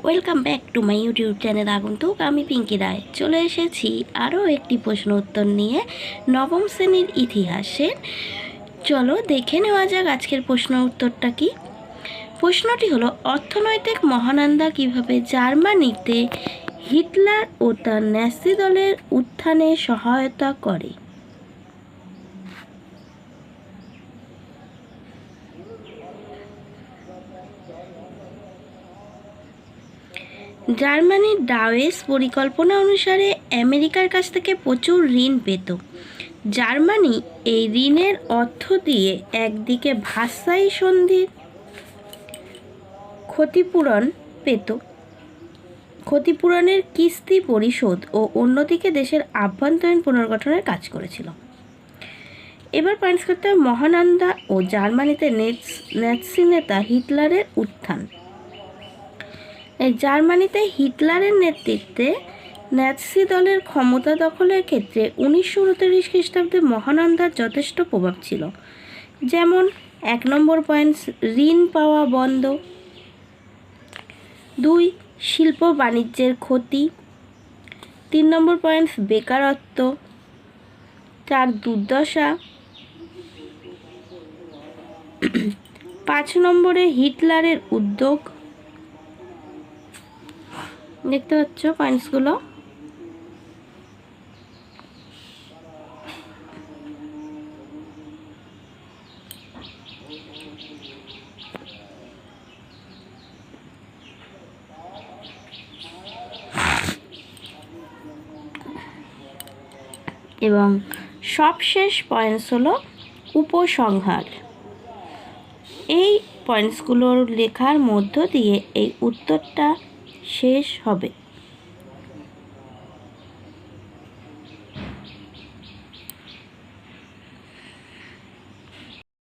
Welcome back to my YouTube channel আগন্তুক। আমি পিঙ্কি রায় চলে এসেছি আরও একটি প্রশ্ন উত্তর নিয়ে নবম শ্রেণীর ইতিহাসের। চলো দেখে নেওয়া যাক আজকের প্রশ্ন উত্তরটা কি। প্রশ্নটি হলো, অর্থনৈতিক মহানন্দা কিভাবে জার্মানিতে হিটলার ও তার ন্যাসি দলের উত্থানে সহায়তা করে? জার্মানির ডাওয়েস পরিকল্পনা অনুসারে আমেরিকার কাছ থেকে প্রচুর ঋণ পেত। জার্মানি এই ঋণের অর্থ দিয়ে একদিকে ভার্সাই সন্ধির ক্ষতিপূরণের কিস্তি পরিশোধ ও অন্যদিকে দেশের আভ্যন্তরীণ পুনর্গঠনের কাজ করেছিল। এবার পয়েন্টস করতে হবে মহানন্দা ও জার্মানিতে নাৎসি নেতা হিটলারের উত্থান। জার্মানিতে হিটলারের নেতৃত্বে ন্যাৎসি দলের ক্ষমতা দখলের ক্ষেত্রে 1939 খ্রিস্টাব্দে মহানন্দার যথেষ্ট প্রভাব ছিল। যেমন 1 নম্বর পয়েন্টস, ঋণ পাওয়া বন্ধ। 2, শিল্প বাণিজ্যের ক্ষতি। 3 নম্বর পয়েন্টস, বেকারত্ব। 4, দুর্দশা। 5 নম্বরে হিটলারের উদ্যোগ। দেখতে পাচ্ছ পয়েন্টসগুলো। এবং সবশেষ পয়েন্টস হলো উপসংহার। এই পয়েন্টসগুলোর লেখার মধ্য দিয়ে এই উত্তরটা শেষ হবে।